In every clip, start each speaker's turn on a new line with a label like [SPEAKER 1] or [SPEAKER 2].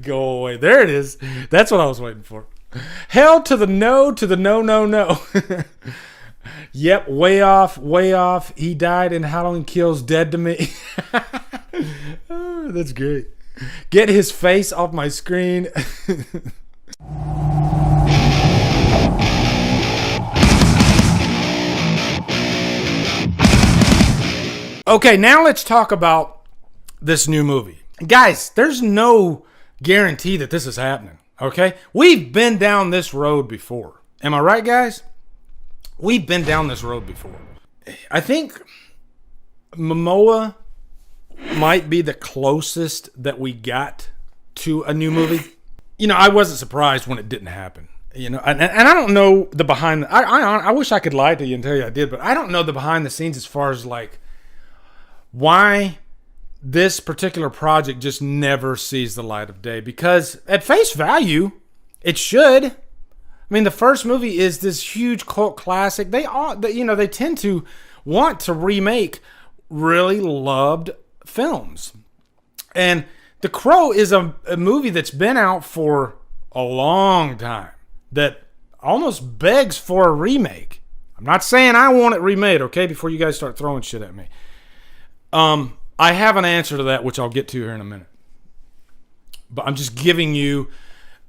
[SPEAKER 1] Go away. There it is. That's what I was waiting for. Hell to the no, to the no, no, no. Yep, way off, way off. He died in Halloween Kills, dead to me. Oh, that's great. Get his face off my screen. Okay, now let's talk about this new movie. Guys, there's no guarantee that this is happening, okay? We've been down this road before. Am I right, guys? We've been down this road before. I think Momoa might be the closest that we got to a new movie. You know, I wasn't surprised when it didn't happen. You know, and I don't know the behind the... I wish I could lie to you and tell you I did, but I don't know the behind the scenes as far as, like, why this particular project just never sees the light of day. Because at face value, it should. I mean, the first movie is this huge cult classic. They tend to want to remake really loved films. And The Crow is a movie that's been out for a long time that almost begs for a remake. I'm not saying I want it remade, okay, before you guys start throwing shit at me. I have an answer to that, which I'll get to here in a minute. But I'm just giving you,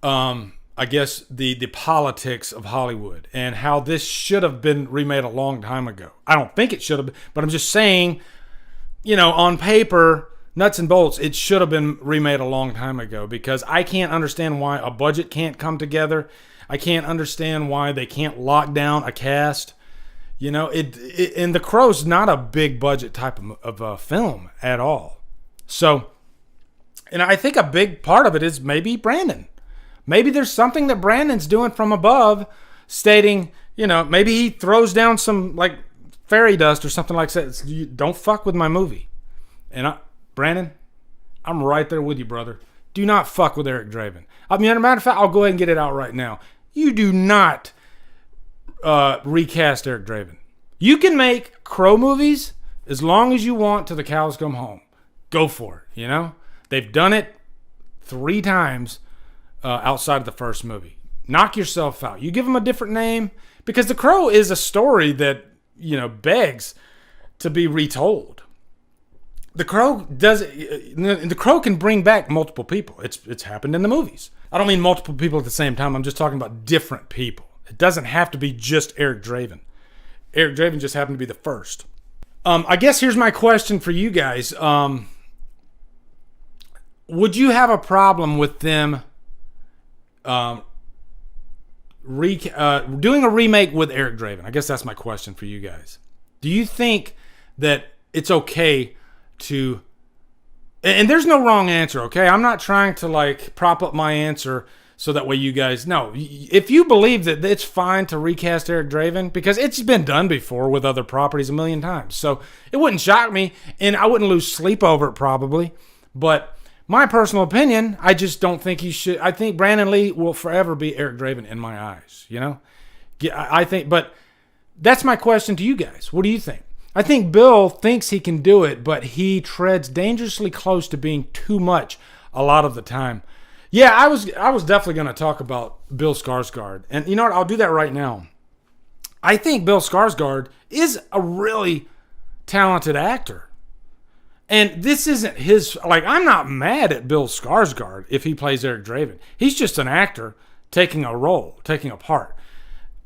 [SPEAKER 1] I guess, the politics of Hollywood and how this should have been remade a long time ago. I don't think it should have been, but I'm just saying, you know, on paper, nuts and bolts, it should have been remade a long time ago, because I can't understand why a budget can't come together. I can't understand why they can't lock down a cast. You know, and The Crow's not a big budget type of film at all. So, and I think a big part of it is maybe Brandon. Maybe there's something that Brandon's doing from above, stating, you know, maybe he throws down some, like, fairy dust or something like that. Don't fuck with my movie. And Brandon, I'm right there with you, brother. Do not fuck with Eric Draven. I mean, as a matter of fact, I'll go ahead and get it out right now. You do not recast Eric Draven. You can make Crow movies as long as you want till the cows come home. Go for it, you know? They've done it 3 times outside of the first movie. Knock yourself out. You give them a different name, because The Crow is a story that, you know, begs to be retold. The Crow can bring back multiple people. It's happened in the movies. I don't mean multiple people at the same time. I'm just talking about different people. It doesn't have to be just Eric Draven. Eric Draven just happened to be the first. I guess here's my question for you guys. Would you have a problem with them doing a remake with Eric Draven? I guess that's my question for you guys. Do you think that it's okay to... And there's no wrong answer, okay? I'm not trying to, like, prop up my answer so that way you guys know. If you believe that it's fine to recast Eric Draven, because it's been done before with other properties a million times, so it wouldn't shock me, and I wouldn't lose sleep over it probably. But my personal opinion, I just don't think he should. I think Brandon Lee will forever be Eric Draven in my eyes, you know? I think, but that's my question to you guys. What do you think? I think Bill thinks he can do it, but he treads dangerously close to being too much a lot of the time. Yeah, I was definitely going to talk about Bill Skarsgard. And you know what? I'll do that right now. I think Bill Skarsgard is a really talented actor. And this isn't his... Like, I'm not mad at Bill Skarsgard if he plays Eric Draven. He's just an actor taking a role, taking a part.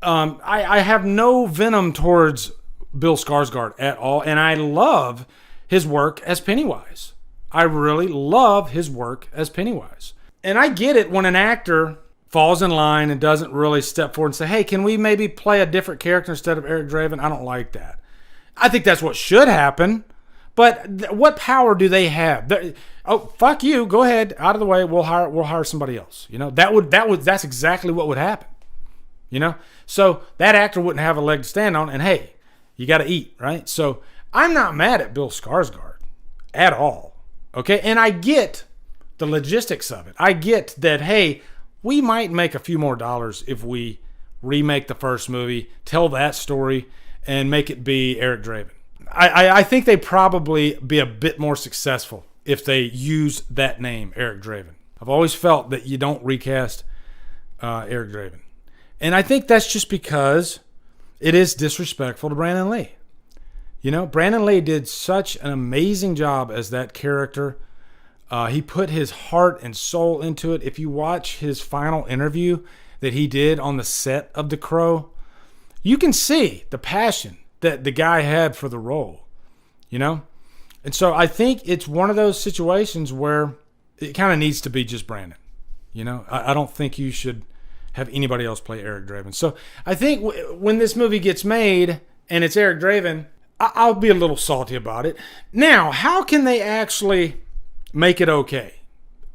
[SPEAKER 1] I have no venom towards Bill Skarsgard at all, and I love his work as Pennywise. I really love his work as Pennywise. And I get it when an actor falls in line and doesn't really step forward and say, hey, can we maybe play a different character instead of Eric Draven? I don't like that. I think that's what should happen. But what power do they have? Oh, fuck you. Go ahead. Out of the way. We'll hire somebody else. You know, that's exactly what would happen. You know? So that actor wouldn't have a leg to stand on, and hey, you got to eat, right? So I'm not mad at Bill Skarsgård at all. Okay? And I get the logistics of it. I get that, hey, we might make a few more dollars if we remake the first movie, tell that story, and make it be Eric Draven. I think they'd probably be a bit more successful if they use that name, Eric Draven. I've always felt that you don't recast Eric Draven. And I think that's just because it is disrespectful to Brandon Lee. You know, Brandon Lee did such an amazing job as that character. He put his heart and soul into it. If you watch his final interview that he did on the set of The Crow, you can see the passion that the guy had for the role, you know? And so I think it's one of those situations where it kind of needs to be just Brandon. You know, I don't think you should have anybody else play Eric Draven. So I think when this movie gets made and it's Eric Draven, I'll be a little salty about it. Now, how can they actually make it okay?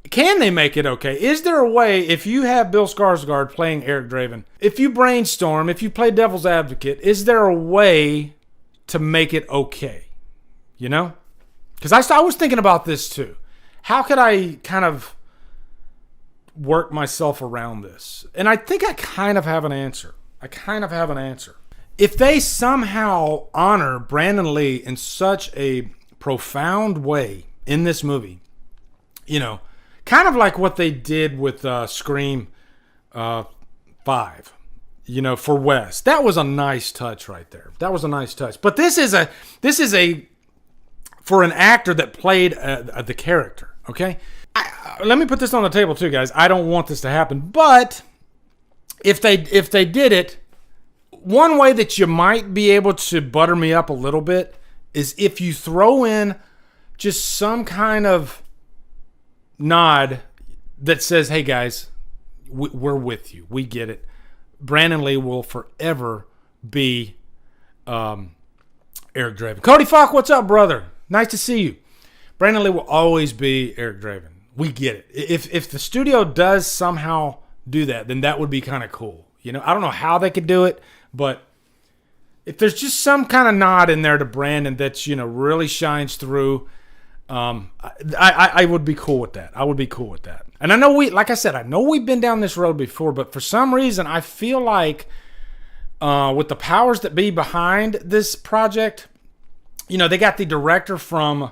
[SPEAKER 1] Can they make it okay? Is there a way, if you have Bill Skarsgard playing Eric Draven, if you brainstorm, if you play devil's advocate, is there a way to make it okay? You know? Because I was thinking about this too. How could I kind of work myself around this? And I think I kind of have an answer. If they somehow honor Brandon Lee in such a profound way in this movie, you know, kind of like what they did with Scream 5, you know, for Wes. That was a nice touch right there. But this is a for an actor that played the character, okay? Let me put this on the table too, guys. I don't want this to happen, but if they did it, one way that you might be able to butter me up a little bit is if you throw in just some kind of nod that says, hey guys, we're with you. We get it. Brandon Lee will forever be Eric Draven. Cody Falk, what's up, brother? Nice to see you. Brandon Lee will always be Eric Draven. We get it. If the studio does somehow do that, then that would be kind of cool. You know, I don't know how they could do it, but if there's just some kind of nod in there to Brandon that, you know, really shines through, I would be cool with that. And I know I know we've been down this road before, but for some reason I feel like with the powers that be behind this project, you know, they got the director from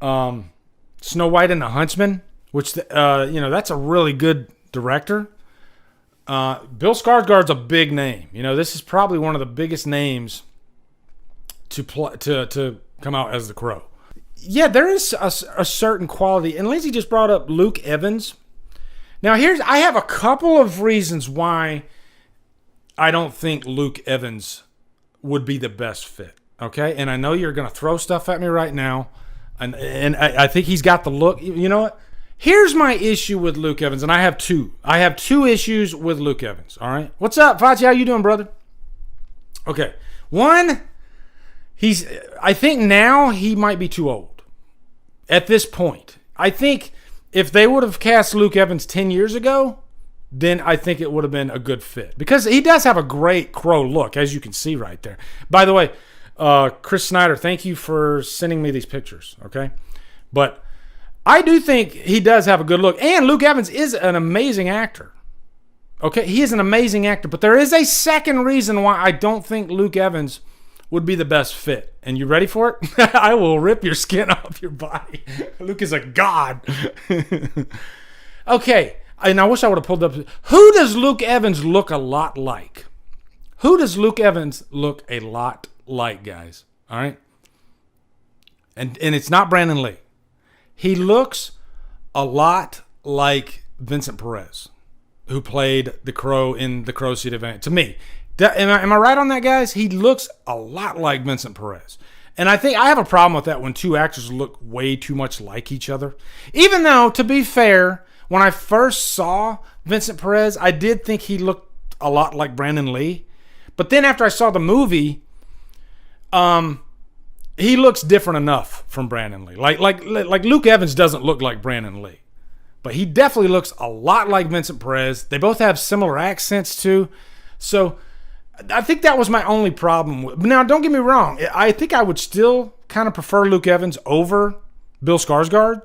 [SPEAKER 1] Snow White and the Huntsman, which, you know, that's a really good director. Bill Skarsgard's a big name. You know, this is probably one of the biggest names to come out as the Crow. Yeah, there is a certain quality. And Lindsay just brought up Luke Evans. Now, I have a couple of reasons why I don't think Luke Evans would be the best fit. Okay? And I know you're going to throw stuff at me right now. And I think he's got the look. You know what? Here's my issue with Luke Evans, and I have two. I have two issues with Luke Evans, all right? What's up, Fachi? How you doing, brother? Okay. One, I think now he might be too old at this point. I think if they would have cast Luke Evans 10 years ago, then I think it would have been a good fit. Because he does have a great Crow look, as you can see right there. By the way, Chris Snyder, thank you for sending me these pictures, okay? But I do think he does have a good look. And Luke Evans is an amazing actor. Okay, he is an amazing actor. But there is a second reason why I don't think Luke Evans would be the best fit. And you ready for it? I will rip your skin off your body. Luke is a god. Okay, and I wish I would have pulled up. Who does Luke Evans look a lot like? Who does Luke Evans look a lot like, guys? All right? And it's not Brandon Lee. He looks a lot like Vincent Perez, who played the Crow in the Crow Seat event. To me, am I right on that, guys? He looks a lot like Vincent Perez. And I think I have a problem with that when two actors look way too much like each other. Even though, to be fair, when I first saw Vincent Perez, I did think he looked a lot like Brandon Lee. But then after I saw the movie, he looks different enough from Brandon Lee. Like Luke Evans doesn't look like Brandon Lee. But he definitely looks a lot like Vincent Perez. They both have similar accents too. So I think that was my only problem. Now, don't get me wrong. I think I would still kind of prefer Luke Evans over Bill Skarsgard.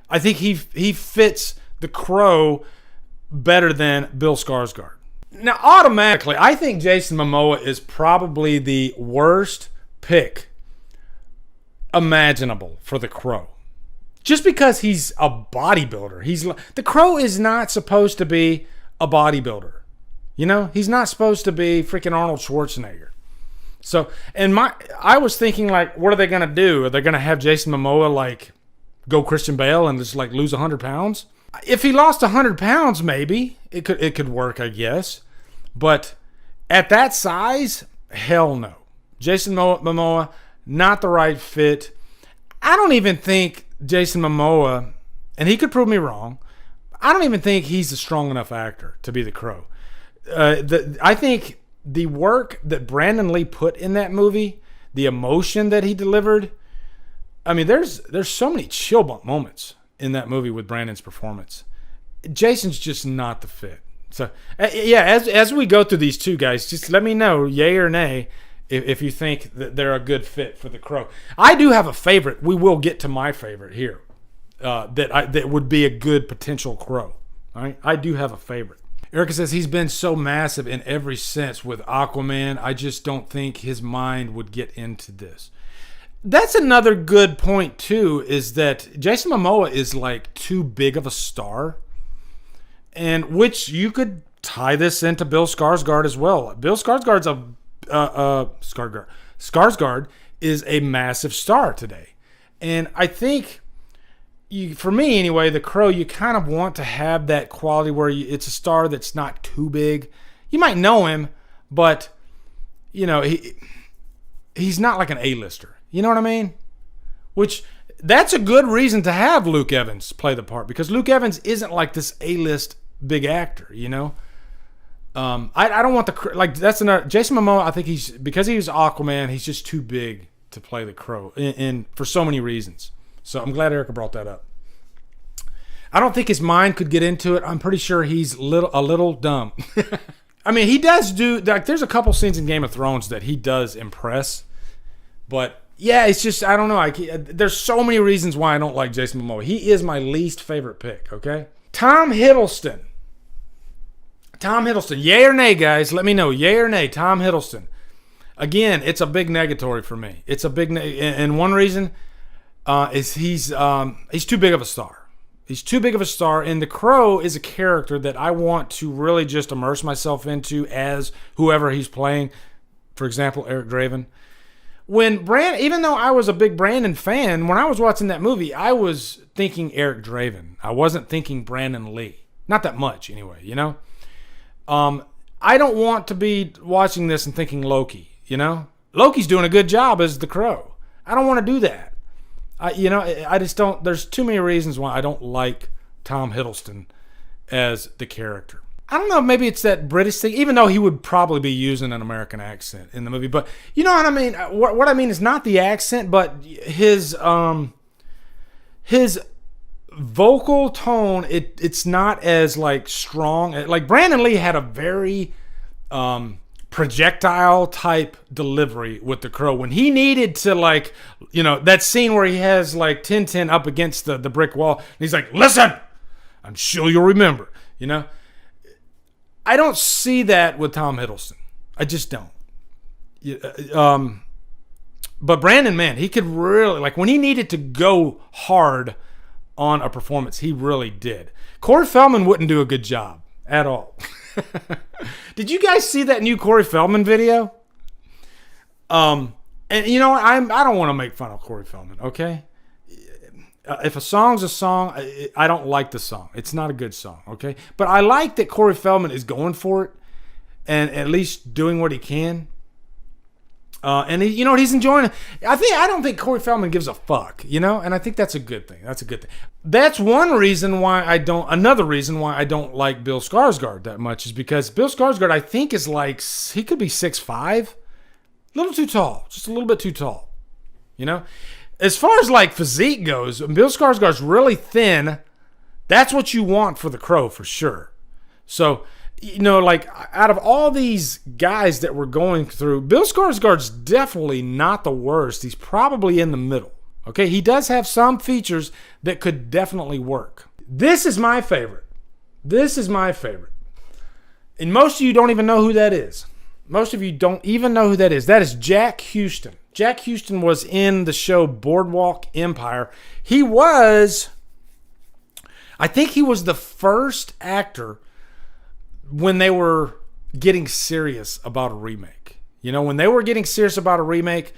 [SPEAKER 1] I think he fits the Crow better than Bill Skarsgard. Now, automatically, I think Jason Momoa is probably the worst pick imaginable for the Crow. Just because he's a bodybuilder. The Crow is not supposed to be a bodybuilder. You know, he's not supposed to be freaking Arnold Schwarzenegger. So, I was thinking, like, what are they going to do? Are they going to have Jason Momoa, like, go Christian Bale and just, like, lose 100 pounds? If he lost 100 pounds, maybe it could work, I guess. But at that size, hell no. Jason Momoa, not the right fit. I don't even think Jason Momoa, and he could prove me wrong, I don't even think he's a strong enough actor to be the Crow. I think the work that Brandon Lee put in that movie, the emotion that he delivered, I mean, there's so many chill bump moments in that movie with Brandon's performance. Jason's just not the fit. So, yeah, as we go through these two guys, just let me know, yay or nay, if you think that they're a good fit for the Crow. I do have a favorite. We will get to my favorite here that would be a good potential Crow. All right? I do have a favorite. Erica says he's been so massive in every sense with Aquaman. I just don't think his mind would get into this. That's another good point, too, is that Jason Momoa is like too big of a star, and which you could tie this into Bill Skarsgard as well. Bill Skarsgard's Skarsgard is a massive star today. And I think, for me anyway, the Crow, you kind of want to have that quality where it's a star that's not too big. You might know him, but, you know, he's not like an A-lister. You know what I mean? Which, that's a good reason to have Luke Evans play the part, because Luke Evans isn't like this A-list big actor, you know? I don't want that's another, Jason Momoa, I think because he was Aquaman, he's just too big to play the Crow, and for so many reasons. So I'm glad Erica brought that up. I don't think his mind could get into it. I'm pretty sure he's a little dumb. I mean, he does do, like, there's a couple scenes in Game of Thrones that he does impress. But, yeah, it's just, I don't know. There's so many reasons why I don't like Jason Momoa. He is my least favorite pick, okay? Tom Hiddleston. Yay or nay, guys? Let me know. Yay or nay, Tom Hiddleston. Again, it's a big negatory for me. It's a big, and one reason is he's too big of a star. He's too big of a star, and The Crow is a character that I want to really just immerse myself into as whoever he's playing. For example, Eric Draven. Even though I was a big Brandon fan, when I was watching that movie, I was thinking Eric Draven. I wasn't thinking Brandon Lee. Not that much, anyway, you know? I don't want to be watching this and thinking Loki, you know? Loki's doing a good job as the Crow. I don't want to do that. I just don't. There's too many reasons why I don't like Tom Hiddleston as the character. I don't know. Maybe it's that British thing, even though he would probably be using an American accent in the movie. But you know what I mean? What I mean is not the accent, but his vocal tone. It's not as like strong. Like Brandon Lee had a very projectile type delivery with the Crow when he needed to, like, you know, that scene where he has like Tintin up against the brick wall and he's like, listen, I'm sure you'll remember, you know. I don't see that with Tom Hiddleston. I just don't. But Brandon, man, he could really, like, when he needed to go hard on a performance, he really did. Corey Feldman wouldn't do a good job at all. Did you guys see that new Corey Feldman video? And you know, I don't want to make fun of Corey Feldman, okay? If a song's a song, I don't like the song. It's not a good song, okay? But I like that Corey Feldman is going for it and at least doing what he can. And he, you know, he's enjoying it. I don't think Corey Feldman gives a fuck, you know? And I think that's a good thing. That's one reason why another reason why I don't like Bill Skarsgard that much is because Bill Skarsgard, I think, is like, he could be 6'5", a little too tall, just a little bit too tall, you know? As far as like physique goes, Bill Skarsgard's really thin. That's what you want for the Crow for sure. So, you know, like, out of all these guys that we're going through, Bill Skarsgard's definitely not the worst. He's probably in the middle. Okay, he does have some features that could definitely work. This is my favorite. And most of you don't even know who that is. That is Jack Huston. Jack Huston was in the show Boardwalk Empire. I think he was the first actor when they were getting serious about a remake. You know, when they were getting serious about a remake,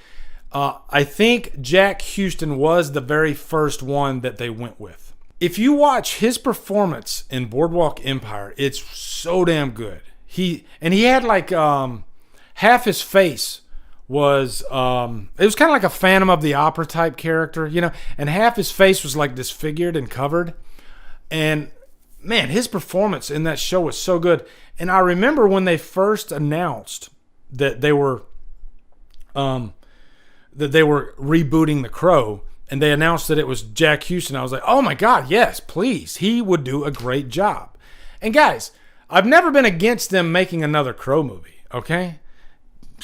[SPEAKER 1] I think Jack Huston was the very first one that they went with. If you watch his performance in Boardwalk Empire, it's so damn good. He had like half his face was it was kind of like a Phantom of the Opera type character, you know, and half his face was like disfigured and covered. And man, his performance in that show was so good. And I remember when they first announced that they were rebooting The Crow, and they announced that it was Jack Huston. I was like, oh my God, yes, please. He would do a great job. And guys, I've never been against them making another Crow movie, okay?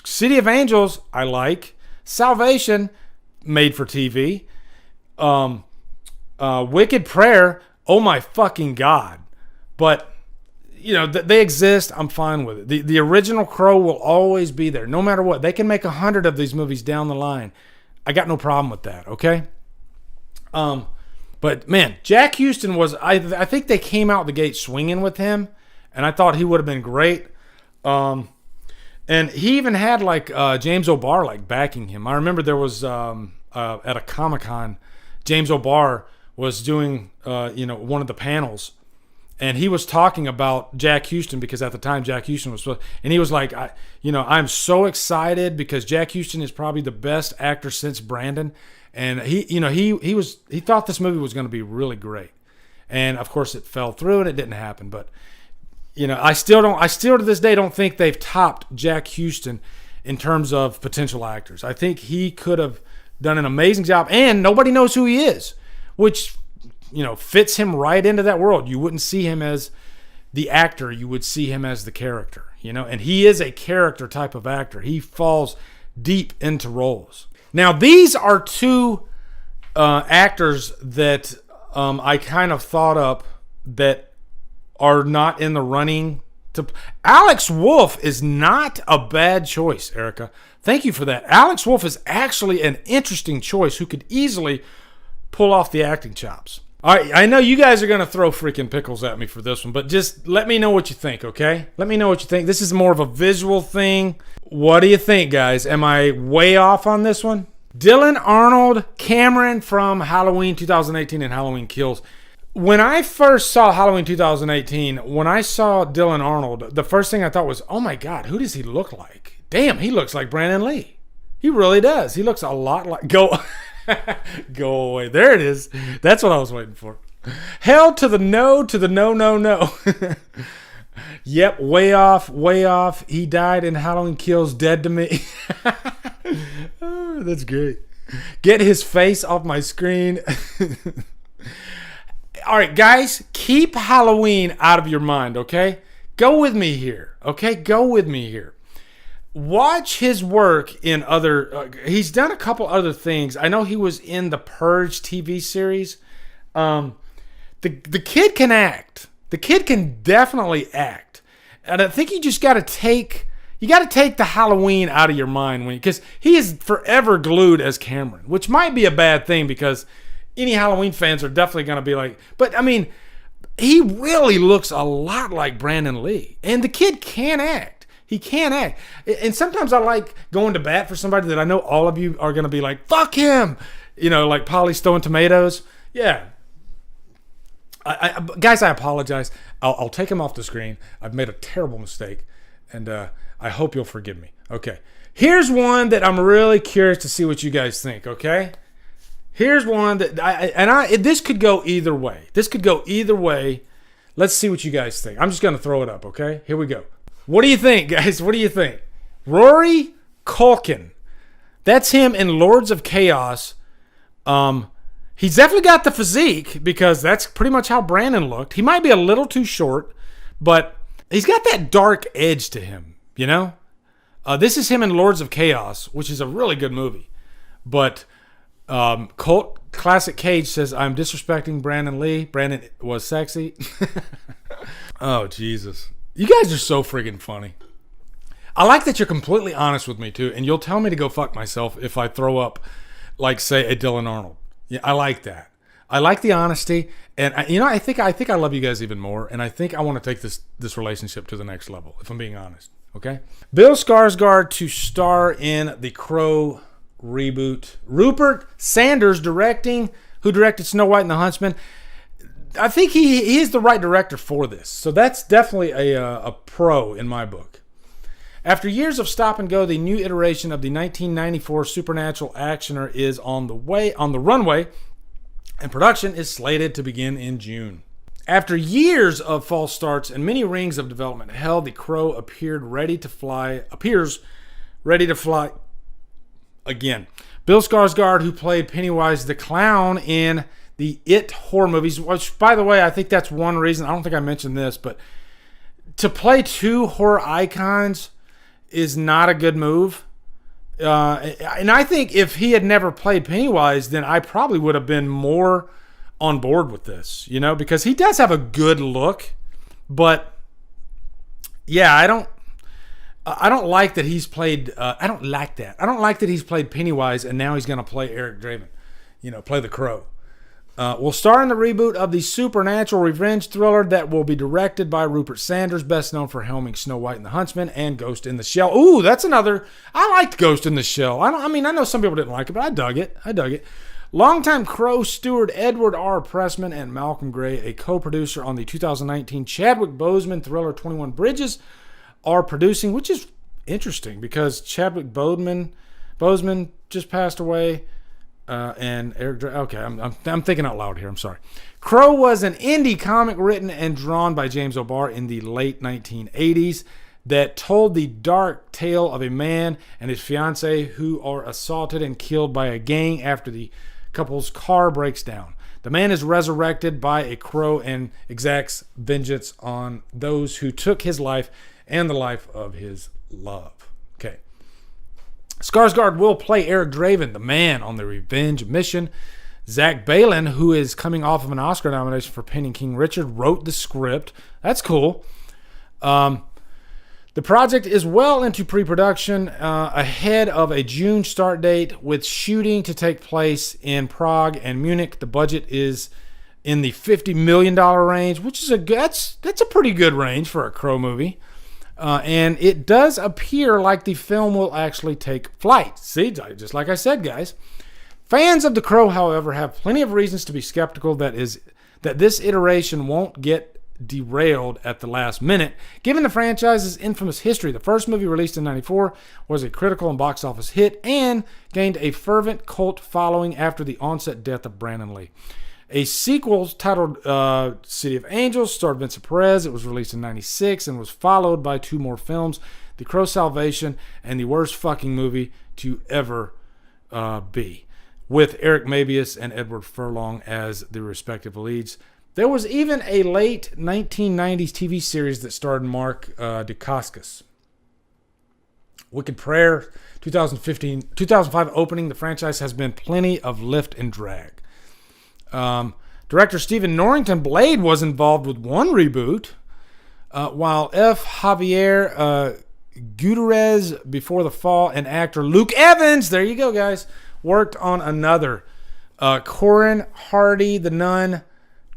[SPEAKER 1] City of Angels, I like. Salvation, made for TV. Wicked Prayer, oh my fucking God. But, you know, they exist. I'm fine with it. The original Crow will always be there, no matter what. They can make 100 of these movies down the line. I got no problem with that, okay? But, man, Jack Huston was... I think they came out the gate swinging with him, and I thought he would have been great. And he even had, like, James O'Barr, like, backing him. I remember there was, at a Comic-Con, James O'Barr was doing, one of the panels, and he was talking about Jack Huston because at the time Jack Huston was, and he was like, I'm so excited because Jack Huston is probably the best actor since Brandon, and he thought this movie was going to be really great, and of course it fell through and it didn't happen. But you know, I still to this day don't think they've topped Jack Huston in terms of potential actors. I think he could have done an amazing job, and nobody knows who he is, which, you know, fits him right into that world. You wouldn't see him as the actor, you would see him as the character, you know, and he is a character type of actor. He falls deep into roles. Now, these are two actors that I kind of thought up that are not in the running to... Alex Wolff is not a bad choice, Erica. Thank you for that. Alex Wolff is actually an interesting choice who could easily pull off the acting chops. All right, I know you guys are going to throw freaking pickles at me for this one, but just let me know what you think, okay? Let me know what you think. This is more of a visual thing. What do you think, guys? Am I way off on this one? Dylan Arnold Cameron from Halloween 2018 and Halloween Kills. When I first saw Halloween 2018, when I saw Dylan Arnold, the first thing I thought was, oh my God, who does he look like? Damn, he looks like Brandon Lee. He really does. He looks a lot like... Go away. There it is. That's what I was waiting for. Hell to the no, no. Yep, way off. He died in Halloween Kills, dead to me. Oh, that's great. Get his face off my screen. All right, guys, keep Halloween out of your mind, okay? Go with me here, okay? Go with me here. Watch his work in other... he's done a couple other things. I know he was in the Purge TV series. The kid can act. The kid can definitely act. And I think you just got to take... You got to take the Halloween out of your mind because he is forever glued as Cameron, which might be a bad thing because... Any Halloween fans are definitely going to be like, but I mean, he really looks a lot like Brandon Lee. And the kid can act. He can act. And sometimes I like going to bat for somebody that I know all of you are going to be like, fuck him. You know, like Polly Stone Tomatoes. Yeah. Guys, I apologize. I'll take him off the screen. I've made a terrible mistake. And I hope you'll forgive me. Okay. Here's one that I'm really curious to see what you guys think, okay? Here's one that this could go either way. This could go either way. Let's see what you guys think. I'm just going to throw it up, okay? Here we go. What do you think, guys? What do you think? Rory Culkin. That's him in Lords of Chaos. He's definitely got the physique because that's pretty much how Brandon looked. He might be a little too short, but he's got that dark edge to him, you know? This is him in Lords of Chaos, which is a really good movie. But... Cult Classic Cage says, I'm disrespecting Brandon Lee. Brandon was sexy. Oh, Jesus. You guys are so friggin' funny. I like that you're completely honest with me too, and you'll tell me to go fuck myself if I throw up, like, say, a Dylan Arnold. Yeah, I like that. I like the honesty, and I think I love you guys even more, and I think I want to take this relationship to the next level, if I'm being honest. Okay, Bill Skarsgard to star in the Crow reboot. Rupert Sanders directing, who directed Snow White and the Huntsman. I think he is the right director for this, so that's definitely a pro in my book. After years of stop and go, the new iteration of the 1994 supernatural actioner is on the runway, and production is slated to begin in June. After years of false starts and many rings of development hell, the Crow appears ready to fly again. Bill Skarsgård, who played Pennywise the Clown in the It horror movies, which, by the way, I think that's one reason, I don't think I mentioned this, but to play two horror icons is not a good move. And I think if he had never played Pennywise, then I probably would have been more on board with this, because he does have a good look. But yeah, I don't like that he's played. I don't like that. I don't like that he's played Pennywise and now he's going to play Eric Draven, play the Crow. Will star in the reboot of the supernatural revenge thriller that will be directed by Rupert Sanders, best known for helming Snow White and the Huntsman and Ghost in the Shell. Ooh, that's another. I liked Ghost in the Shell. I know some people didn't like it, but I dug it. Longtime Crow steward Edward R. Pressman and Malcolm Gray, a co-producer on the 2019 Chadwick Boseman thriller 21 Bridges, are producing, which is interesting because Chadwick Boseman just passed away. And Eric Draven. Okay, I'm thinking out loud here. I'm sorry. Crow was an indie comic written and drawn by James O'Barr in the late 1980s that told the dark tale of a man and his fiancée who are assaulted and killed by a gang after the couple's car breaks down. The man is resurrected by a crow and exacts vengeance on those who took his life and the life of his love. Okay. Skarsgård will play Eric Draven, the man on the revenge mission. Zach Balan, who is coming off of an Oscar nomination for Penny King Richard, wrote the script. That's cool. The project is well into pre-production, ahead of a June start date, with shooting to take place in Prague and Munich. The budget is in the $50 million range, which is that's a pretty good range for a Crow movie. And it does appear like the film will actually take flight. See, just like I said, guys. Fans of The Crow, however, have plenty of reasons to be skeptical that this iteration won't get derailed at the last minute. Given the franchise's infamous history, the first movie released in 1994 was a critical and box office hit and gained a fervent cult following after the onset death of Brandon Lee. A sequel titled City of Angels starred Vincent Perez. It was released in 1996 and was followed by two more films, The Crow Salvation and The Worst Fucking Movie to Ever Be, with Eric Mabius and Edward Furlong as the respective leads. There was even a late 1990s TV series that starred Mark Dacascos. Wicked Prayer, 2005 opening. The franchise has been plenty of lift and drag. Director Stephen Norrington Blade was involved with one reboot, while F. Javier Gutierrez Before the Fall and actor Luke Evans, there you go guys, worked on another. Corin Hardy, The Nun,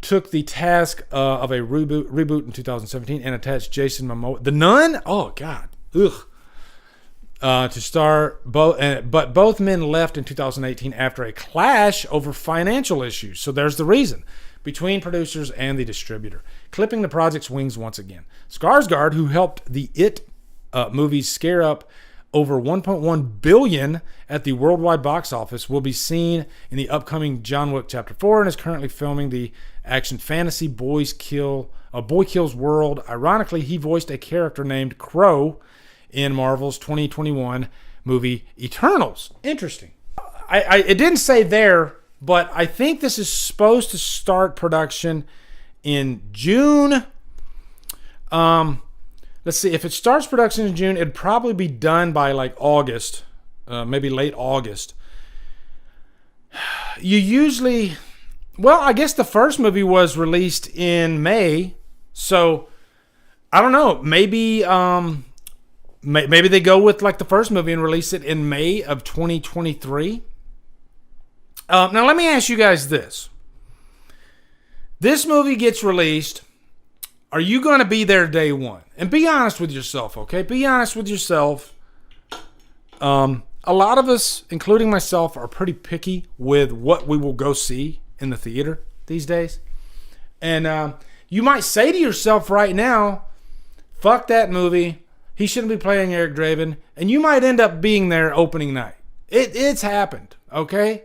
[SPEAKER 1] took the task of a reboot in 2017 and attached Jason Momoa. The Nun? Oh God. Ugh. To star but both men left in 2018 after a clash over financial issues. So there's the reason between producers and the distributor, clipping the project's wings once again. Skarsgård, who helped the It movies scare up over $1.1 billion at the worldwide box office, will be seen in the upcoming John Wick Chapter 4 and is currently filming the action fantasy Boy Kills World. Ironically, he voiced a character named Crow in Marvel's 2021 movie Eternals. Interesting. It didn't say there, but I think this is supposed to start production in June. Let's see. If it starts production in June, it'd probably be done by like August, maybe late August. I guess the first movie was released in May, so I don't know. Maybe Maybe they go with like the first movie and release it in May of 2023. Now, let me ask you guys this. This movie gets released. Are you going to be there day one? And be honest with yourself, okay? Be honest with yourself. A lot of us, including myself, are pretty picky with what we will go see in the theater these days. And you might say to yourself right now, fuck that movie. He shouldn't be playing Eric Draven. And you might end up being there opening night. It's happened, okay?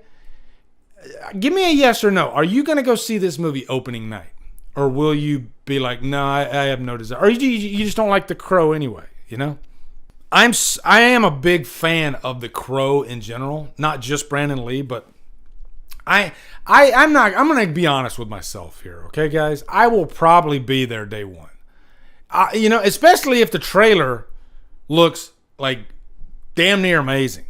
[SPEAKER 1] Give me a yes or no. Are you going to go see this movie opening night? Or will you be like, no, I have no desire. Or you just don't like The Crow anyway, you know? I am a big fan of The Crow in general. Not just Brandon Lee, but I'm going to be honest with myself here, okay, guys? I will probably be there day one. Especially if the trailer looks like damn near amazing.